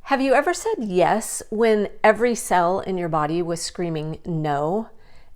Have you ever said yes when every cell in your body was screaming no?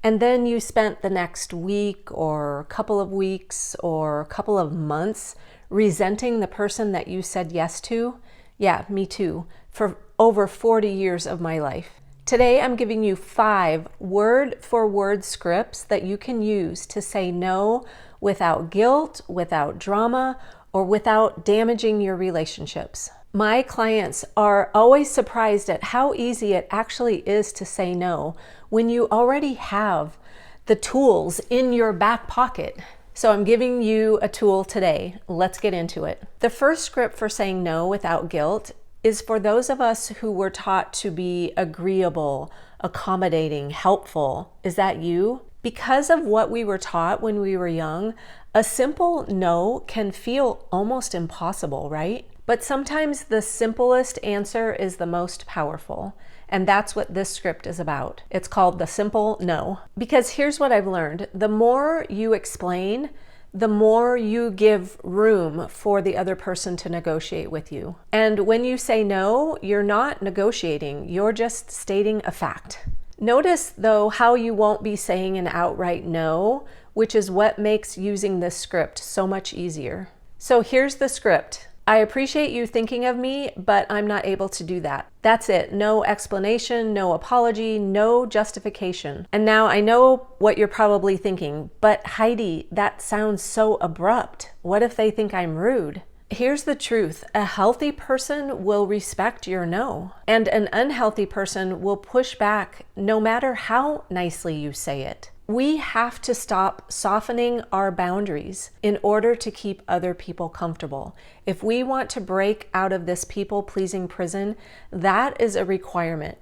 And then you spent the next week or couple of weeks or couple of months resenting the person that you said yes to? Yeah, me too, for over 40 years of my life. Today, I'm giving you 5 word-for-word scripts that you can use to say no without guilt, without drama, or without damaging your relationships. My clients are always surprised at how easy it actually is to say no when you already have the tools in your back pocket. So I'm giving you a tool today. Let's get into it. The first script for saying no without guilt is for those of us who were taught to be agreeable, accommodating, helpful. Is that you? Because of what we were taught when we were young, a simple no can feel almost impossible, right? But sometimes the simplest answer is the most powerful. And that's what this script is about. It's called the simple no. Because here's what I've learned. The more you explain, the more you give room for the other person to negotiate with you. And when you say no, you're not negotiating. You're just stating a fact. Notice, though, how you won't be saying an outright no, which is what makes using this script so much easier. So here's the script. I appreciate you thinking of me, but I'm not able to do that. That's it. No explanation, no apology, no justification. And now I know what you're probably thinking, but Heidi, that sounds so abrupt. What if they think I'm rude? Here's the truth. A healthy person will respect your no, and an unhealthy person will push back no matter how nicely you say it. We have to stop softening our boundaries in order to keep other people comfortable. If we want to break out of this people-pleasing prison, that is a requirement.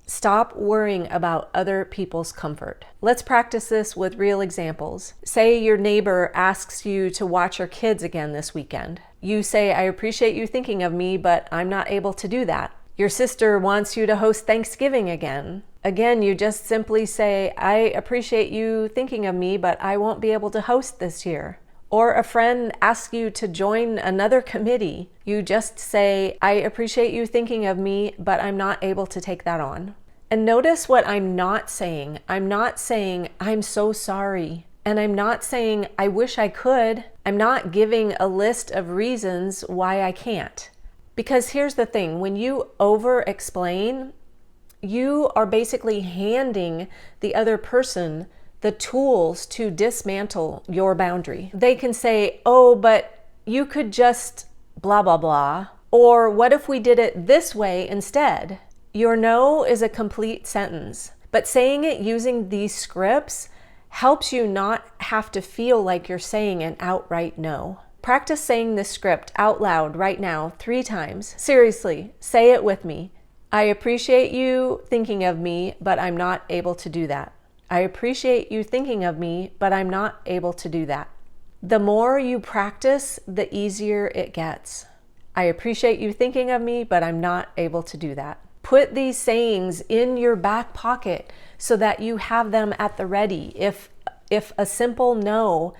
Stop worrying about other people's comfort. Let's practice this with real examples. Say your neighbor asks you to watch your kids again this weekend. You say, I appreciate you thinking of me, but I'm not able to do that. Your sister wants you to host Thanksgiving again. Again, you just simply say, I appreciate you thinking of me, but I won't be able to host this year. Or a friend asks you to join another committee. You just say, I appreciate you thinking of me, but I'm not able to take that on. And notice what I'm not saying. I'm not saying, I'm so sorry. And I'm not saying, I wish I could. I'm not giving a list of reasons why I can't. Because here's the thing, when you over-explain, you are basically handing the other person the tools to dismantle your boundary. They can say, oh, but you could just blah, blah, blah. Or what if we did it this way instead? Your no is a complete sentence, but saying it using these scripts helps you not have to feel like you're saying an outright no. Practice saying this script out loud right now 3 times. Seriously, say it with me. I appreciate you thinking of me, but I'm not able to do that. I appreciate you thinking of me, but I'm not able to do that. The more you practice, the easier it gets. I appreciate you thinking of me, but I'm not able to do that. Put these sayings in your back pocket so that you have them at the ready if a simple no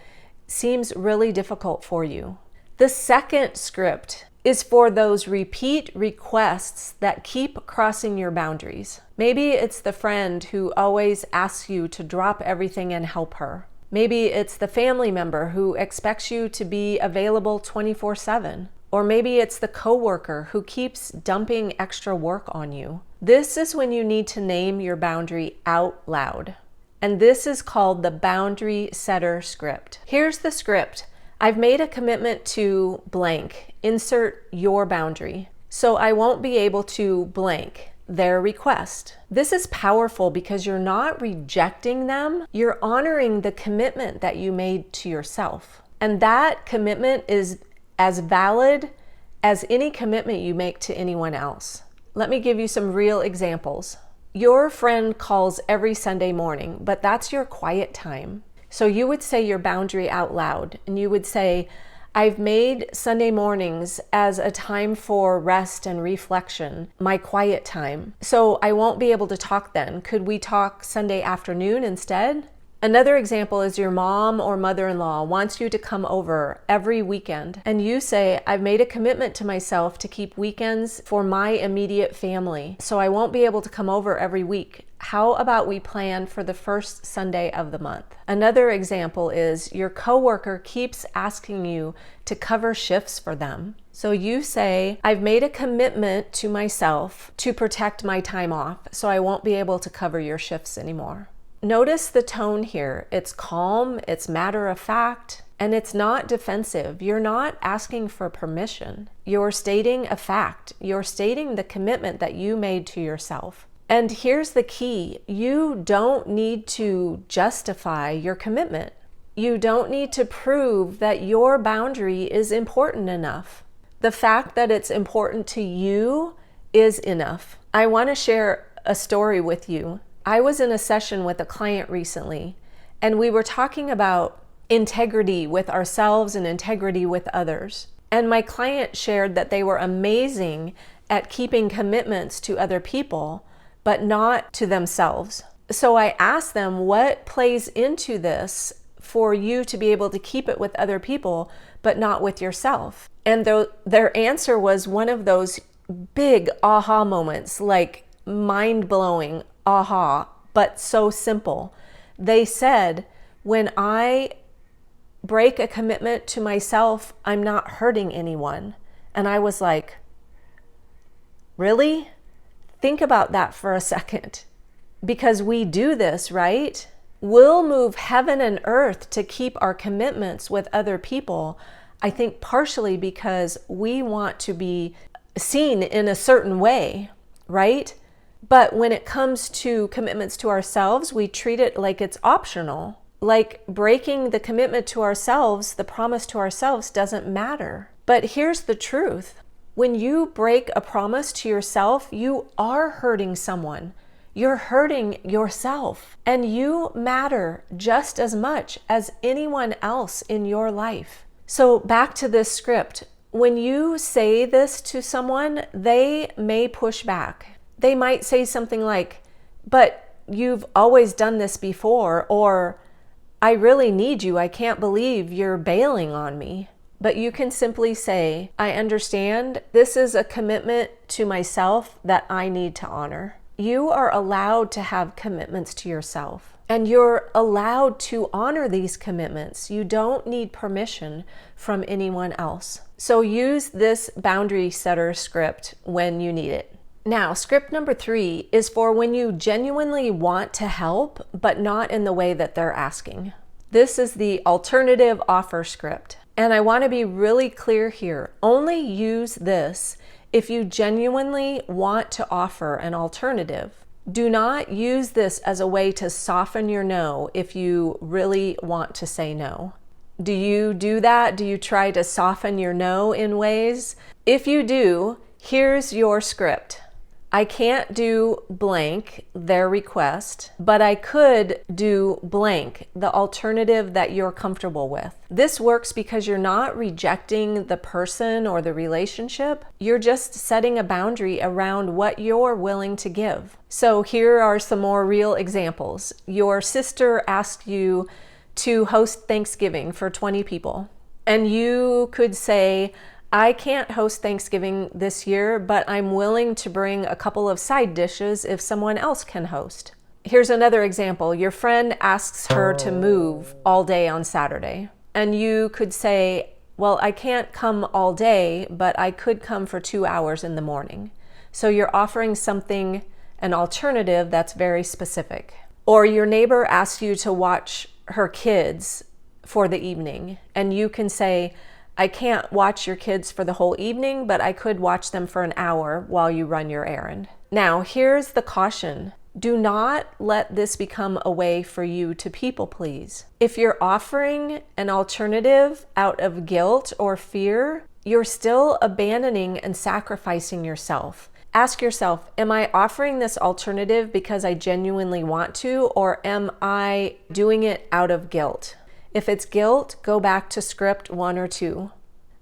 seems really difficult for you. The second script is for those repeat requests that keep crossing your boundaries. Maybe it's the friend who always asks you to drop everything and help her. Maybe it's the family member who expects you to be available 24/7. Or maybe it's the coworker who keeps dumping extra work on you. This is when you need to name your boundary out loud. And this is called the boundary setter script. Here's the script. I've made a commitment to blank. Insert your boundary. So I won't be able to blank their request. This is powerful because you're not rejecting them. You're honoring the commitment that you made to yourself. And that commitment is as valid as any commitment you make to anyone else. Let me give you some real examples. Your friend calls every Sunday morning, but that's your quiet time. So you would say your boundary out loud, and you would say, I've made Sunday mornings as a time for rest and reflection, my quiet time. So I won't be able to talk then. Could we talk Sunday afternoon instead? Another example is your mom or mother-in-law wants you to come over every weekend, and you say, I've made a commitment to myself to keep weekends for my immediate family, so I won't be able to come over every week. How about we plan for the first Sunday of the month? Another example is your coworker keeps asking you to cover shifts for them. So you say, I've made a commitment to myself to protect my time off, so I won't be able to cover your shifts anymore. Notice the tone here. It's calm, it's matter of fact, and it's not defensive. You're not asking for permission. You're stating a fact. You're stating the commitment that you made to yourself. And here's the key. You don't need to justify your commitment. You don't need to prove that your boundary is important enough. The fact that it's important to you is enough. I want to share a story with you. I was in a session with a client recently, and we were talking about integrity with ourselves and integrity with others. And my client shared that they were amazing at keeping commitments to other people, but not to themselves. So I asked them, what plays into this for you to be able to keep it with other people, but not with yourself? And their answer was one of those big aha moments, like mind-blowing aha, but so simple. They said, when I break a commitment to myself, I'm not hurting anyone. And I was like, really? Think about that for a second. Because we do this, right? We'll move heaven and earth to keep our commitments with other people. I think partially because we want to be seen in a certain way, right? But when it comes to commitments to ourselves, we treat it like it's optional. Like breaking the commitment to ourselves, the promise to ourselves doesn't matter. But here's the truth. When you break a promise to yourself, you are hurting someone. You're hurting yourself. And you matter just as much as anyone else in your life. So back to this script. When you say this to someone, they may push back. They might say something like, but you've always done this before, or I really need you. I can't believe you're bailing on me. But you can simply say, I understand. This is a commitment to myself that I need to honor. You are allowed to have commitments to yourself, and you're allowed to honor these commitments. You don't need permission from anyone else. So use this boundary setter script when you need it. Now, script number 3 is for when you genuinely want to help, but not in the way that they're asking. This is the alternative offer script. And I want to be really clear here. Only use this if you genuinely want to offer an alternative. Do not use this as a way to soften your no if you really want to say no. Do you do that? Do you try to soften your no in ways? If you do, here's your script. I can't do blank, their request, but I could do blank, the alternative that you're comfortable with. This works because you're not rejecting the person or the relationship. You're just setting a boundary around what you're willing to give. So here are some more real examples. Your sister asked you to host Thanksgiving for 20 people, and you could say, I can't host Thanksgiving this year, but I'm willing to bring a couple of side dishes if someone else can host. Here's another example. Your friend asks her to move all day on Saturday. And you could say, well, I can't come all day, but I could come for 2 hours in the morning. So you're offering something, an alternative that's very specific. Or your neighbor asks you to watch her kids for the evening, and you can say, I can't watch your kids for the whole evening, but I could watch them for an hour while you run your errand. Now, here's the caution. Do not let this become a way for you to people please. If you're offering an alternative out of guilt or fear, you're still abandoning and sacrificing yourself. Ask yourself, am I offering this alternative because I genuinely want to, or am I doing it out of guilt? If it's guilt, go back to script 1 or 2.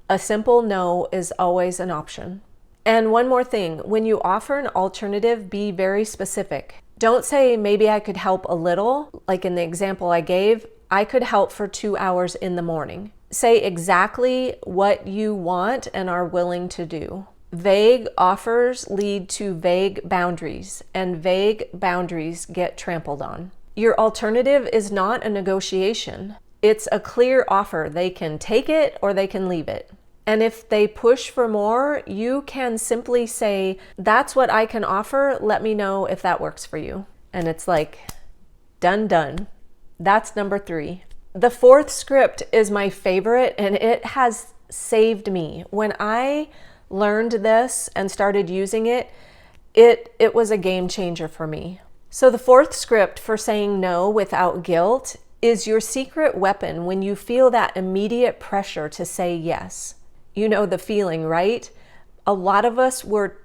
A simple no is always an option. And one more thing, when you offer an alternative, be very specific. Don't say, maybe I could help a little. Like in the example I gave, I could help for 2 hours in the morning. Say exactly what you want and are willing to do. Vague offers lead to vague boundaries, and vague boundaries get trampled on. Your alternative is not a negotiation. It's a clear offer. They can take it or they can leave it. And if they push for more, you can simply say, that's what I can offer. Let me know if that works for you. And it's like, done. That's number 3. The 4th script is my favorite, and it has saved me. When I learned this and started using it, it was a game changer for me. So the 4th script for saying no without guilt is your secret weapon when you feel that immediate pressure to say yes. You know the feeling, right? A lot of us were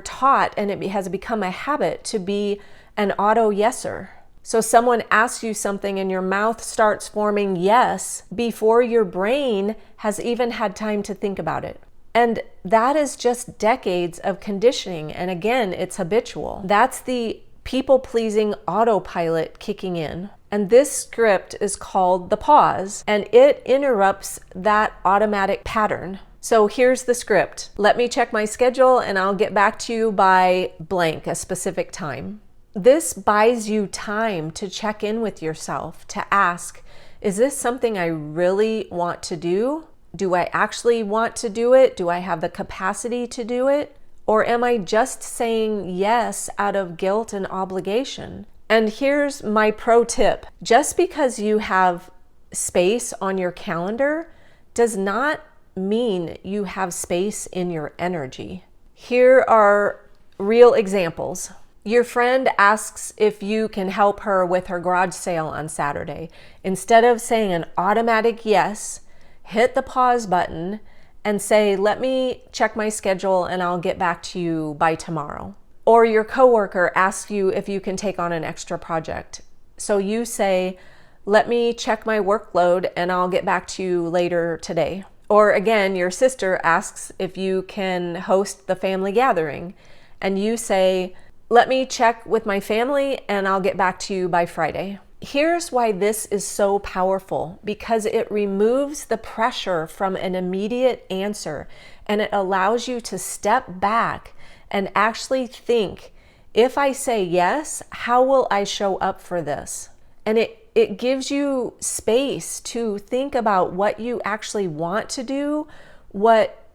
taught, and it has become a habit, to be an auto yeser. So someone asks you something and your mouth starts forming yes before your brain has even had time to think about it. And that is just decades of conditioning. And again, it's habitual. That's the people-pleasing autopilot kicking in. And this script is called the pause, and it interrupts that automatic pattern. So here's the script. Let me check my schedule and I'll get back to you by blank, a specific time. This buys you time to check in with yourself, to ask, is this something I really want to do? Do I actually want to do it? Do I have the capacity to do it? Or am I just saying yes out of guilt and obligation? And here's my pro tip. Just because you have space on your calendar does not mean you have space in your energy. Here are real examples. Your friend asks if you can help her with her garage sale on Saturday. Instead of saying an automatic yes, hit the pause button and say, let me check my schedule and I'll get back to you by tomorrow. Or your coworker asks you if you can take on an extra project. So you say, let me check my workload and I'll get back to you later today. Or again, your sister asks if you can host the family gathering and you say, let me check with my family and I'll get back to you by Friday. Here's why this is so powerful, because it removes the pressure from an immediate answer and it allows you to step back and actually think, if I say yes, how will I show up for this? And it gives you space to think about what you actually want to do,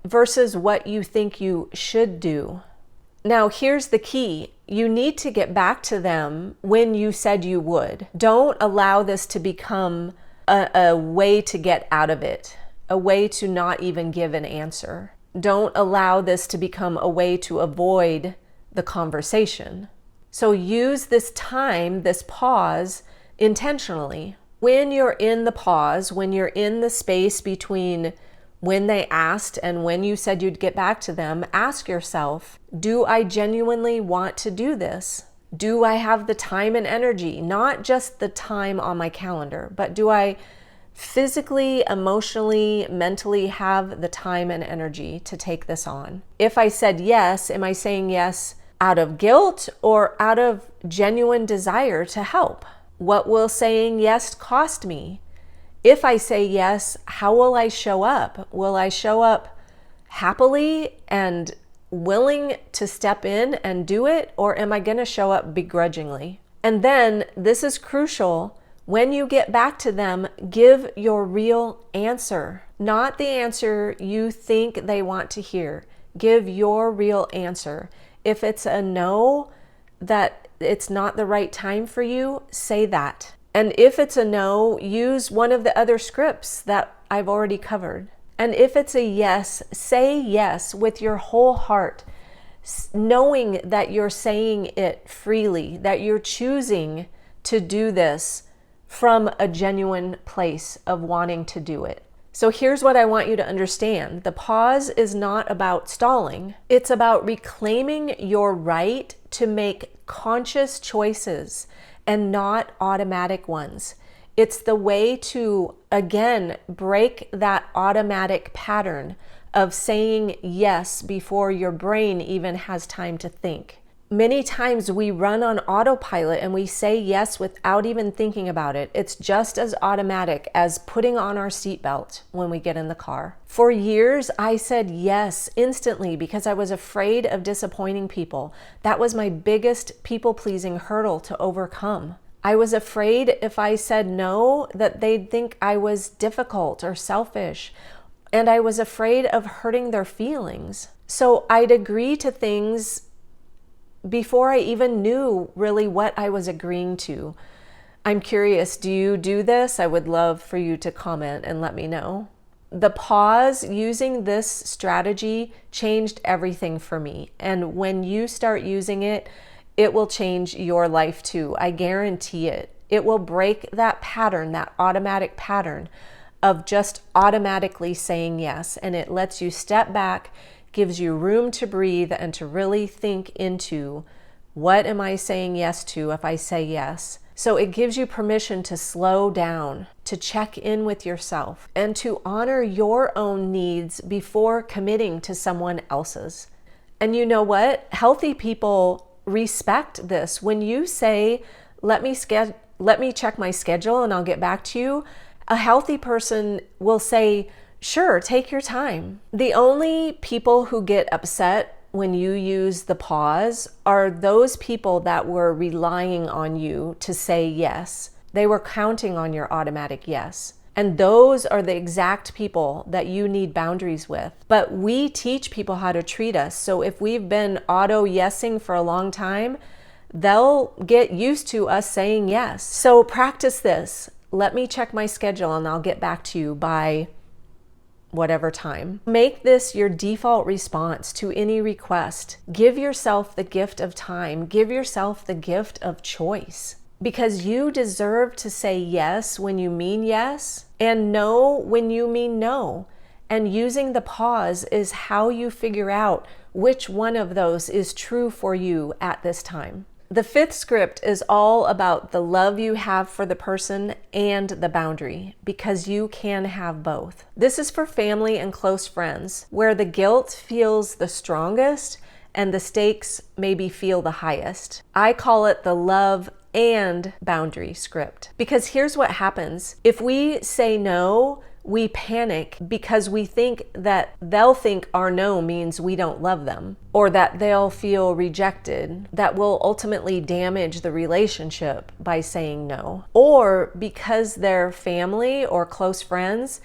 versus what you think you should do. Now, here's the key. You need to get back to them when you said you would. Don't allow this to become a way to get out of it, a way to not even give an answer. Don't allow this to become a way to avoid the conversation. So use this time, this pause, intentionally. When you're in the pause, when you're in the space between when they asked and when you said you'd get back to them, ask yourself, do I genuinely want to do this? Do I have the time and energy? Not just the time on my calendar, but do I physically, emotionally, mentally have the time and energy to take this on? If I said yes, am I saying yes out of guilt or out of genuine desire to help? What will saying yes cost me? If I say yes, how will I show up? Will I show up happily and willing to step in and do it? Or am I going to show up begrudgingly? And then, this is crucial, when you get back to them, give your real answer, not the answer you think they want to hear. Give your real answer. If it's a no, that it's not the right time for you, say that. And if it's a no, use one of the other scripts that I've already covered. And if it's a yes, say yes with your whole heart, knowing that you're saying it freely, that you're choosing to do this from a genuine place of wanting to do it. So here's what I want you to understand. The pause is not about stalling. It's about reclaiming your right to make conscious choices and not automatic ones. It's the way to, again, break that automatic pattern of saying yes before your brain even has time to think. Many times we run on autopilot and we say yes without even thinking about it. It's just as automatic as putting on our seatbelt when we get in the car. For years, I said yes instantly because I was afraid of disappointing people. That was my biggest people-pleasing hurdle to overcome. I was afraid if I said no, that they'd think I was difficult or selfish. And I was afraid of hurting their feelings. So I'd agree to things before I even knew really what I was agreeing to. I'm curious, do you do this? I would love for you to comment and let me know. The pause using this strategy changed everything for me. And when you start using it, it will change your life too. I guarantee it. It will break that pattern, that automatic pattern of just automatically saying yes. And it lets you step back, gives you room to breathe and to really think into, what am I saying yes to if I say yes? So it gives you permission to slow down, to check in with yourself, and to honor your own needs before committing to someone else's. And you know what? Healthy people respect this. When you say, let me check my schedule and I'll get back to you, a healthy person will say, sure, take your time. The only people who get upset when you use the pause are those people that were relying on you to say yes. They were counting on your automatic yes. And those are the exact people that you need boundaries with. But we teach people how to treat us. So if we've been auto-yesing for a long time, they'll get used to us saying yes. So practice this. Let me check my schedule and I'll get back to you by whatever time. Make this your default response to any request. Give yourself the gift of time. Give yourself the gift of choice, because you deserve to say yes when you mean yes and no when you mean no. And using the pause is how you figure out which one of those is true for you at this time. The fifth script is all about the love you have for the person and the boundary, because you can have both. This is for family and close friends, where the guilt feels the strongest and the stakes maybe feel the highest. I call it the love and boundary script, because here's what happens. If we say no, we panic because we think that they'll think our no means we don't love them, or that they'll feel rejected. That will ultimately damage the relationship by saying no. Or because they're family or close friends,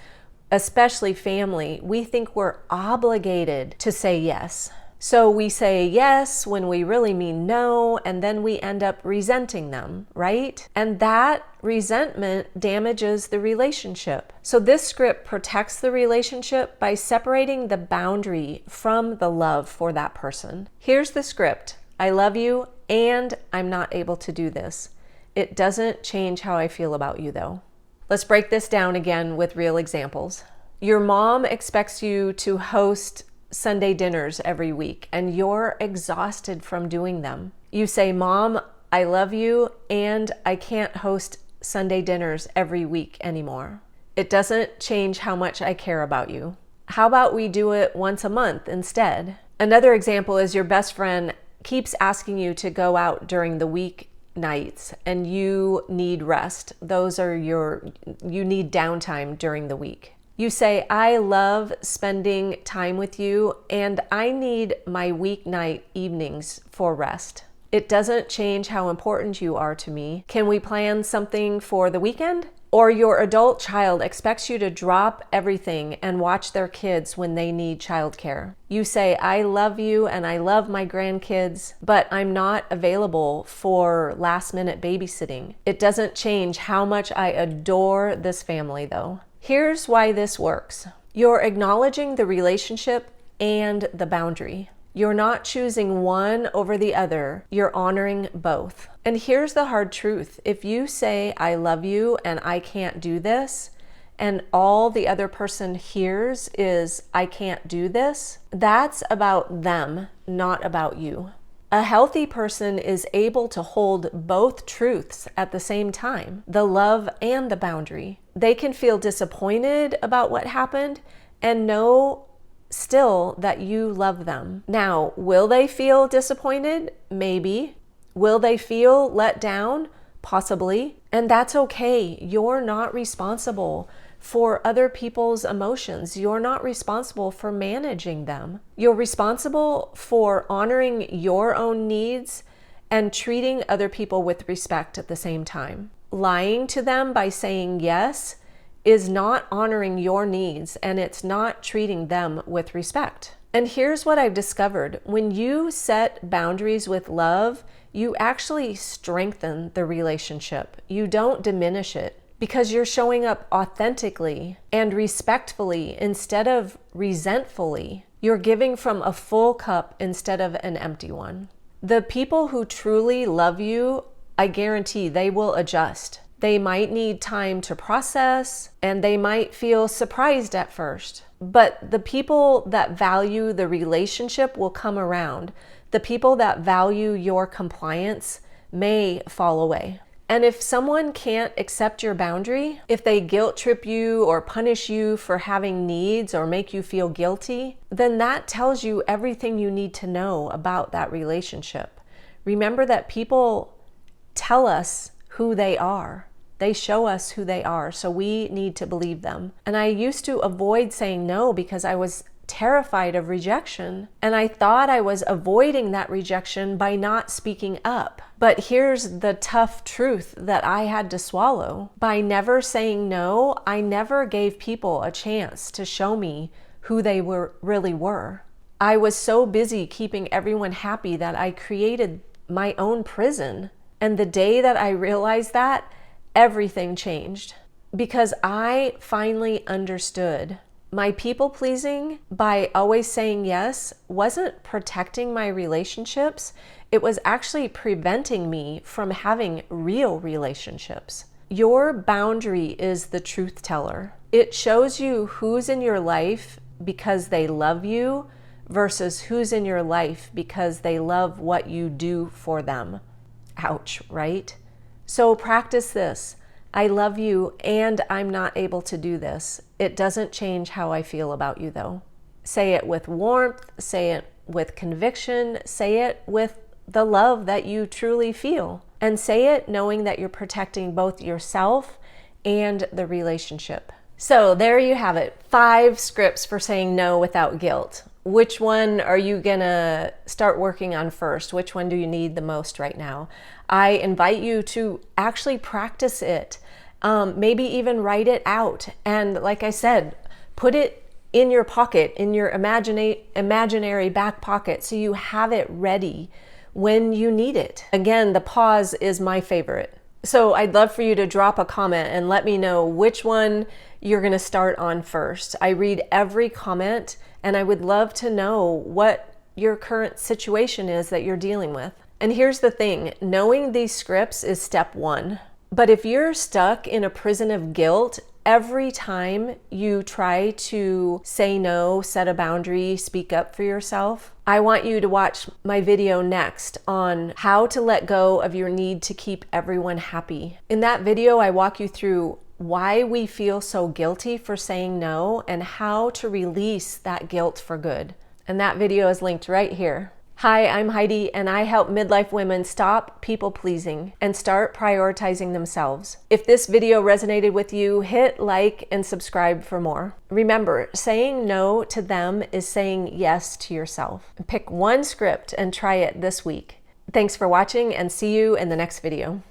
especially family, we think we're obligated to say yes. So we say yes when we really mean no, and then we end up resenting them, right? And that resentment damages the relationship. So this script protects the relationship by separating the boundary from the love for that person. Here's the script. I love you and I'm not able to do this. It doesn't change how I feel about you though. Let's break this down again with real examples. Your mom expects you to host Sunday dinners every week and you're exhausted from doing them. You say, Mom, I love you and I can't host Sunday dinners every week anymore. It doesn't change how much I care about you. How about we do it once a month instead? Another example is your best friend keeps asking you to go out during the week nights and you need rest. You need downtime during the week. You say, I love spending time with you and I need my weeknight evenings for rest. It doesn't change how important you are to me. Can we plan something for the weekend? Or your adult child expects you to drop everything and watch their kids when they need childcare. You say, I love you and I love my grandkids, but I'm not available for last-minute babysitting. It doesn't change how much I adore this family though. Here's why this works. You're acknowledging the relationship and the boundary. You're not choosing one over the other. You're honoring both. And here's the hard truth. If you say, I love you and I can't do this, and all the other person hears is, I can't do this, that's about them, not about you. A healthy person is able to hold both truths at the same time, the love and the boundary. They can feel disappointed about what happened and know still that you love them. Now, will they feel disappointed? Maybe. Will they feel let down? Possibly. And that's okay. You're not responsible for other people's emotions. You're not responsible for managing them. You're responsible for honoring your own needs and treating other people with respect at the same time. Lying to them by saying yes is not honoring your needs, and it's not treating them with respect. And here's what I've discovered. When you set boundaries with love, you actually strengthen the relationship. You don't diminish it, because you're showing up authentically and respectfully instead of resentfully. You're giving from a full cup instead of an empty one. The people who truly love you, I guarantee they will adjust. They might need time to process, and they might feel surprised at first. But the people that value the relationship will come around. The people that value your compliance may fall away. And if someone can't accept your boundary, if they guilt trip you or punish you for having needs or make you feel guilty, then that tells you everything you need to know about that relationship. Remember that people tell us who they are. They show us who they are, so we need to believe them. And I used to avoid saying no because I was terrified of rejection, and I thought I was avoiding that rejection by not speaking up. But here's the tough truth that I had to swallow. By never saying no, I never gave people a chance to show me who they really were. I was so busy keeping everyone happy that I created my own prison. And the day that I realized that, everything changed, because I finally understood. My people pleasing by always saying yes wasn't protecting my relationships. It was actually preventing me from having real relationships. Your boundary is the truth teller. It shows you who's in your life because they love you versus who's in your life because they love what you do for them. Ouch, right? So practice this. I love you and I'm not able to do this. It doesn't change how I feel about you though. Say it with warmth, say it with conviction, say it with the love that you truly feel. And say it knowing that you're protecting both yourself and the relationship. So there you have it. 5 scripts for saying no without guilt. Which one are you gonna start working on first? Which one do you need the most right now? I invite you to actually practice it. Maybe even write it out. And like I said, put it in your pocket, in your imaginary back pocket, so you have it ready when you need it. Again, the pause is my favorite. So I'd love for you to drop a comment and let me know which one you're gonna start on first. I read every comment, and I would love to know what your current situation is that you're dealing with. And here's the thing, knowing these scripts is step 1. But if you're stuck in a prison of guilt, every time you try to say no, set a boundary, speak up for yourself, I want you to watch my video next on how to let go of your need to keep everyone happy. In that video, I walk you through why we feel so guilty for saying no and how to release that guilt for good. And that video is linked right here. Hi, I'm Heidi, and I help midlife women stop people pleasing and start prioritizing themselves. If this video resonated with you, hit like and subscribe for more. Remember, saying no to them is saying yes to yourself. Pick one script and try it this week. Thanks for watching, and see you in the next video.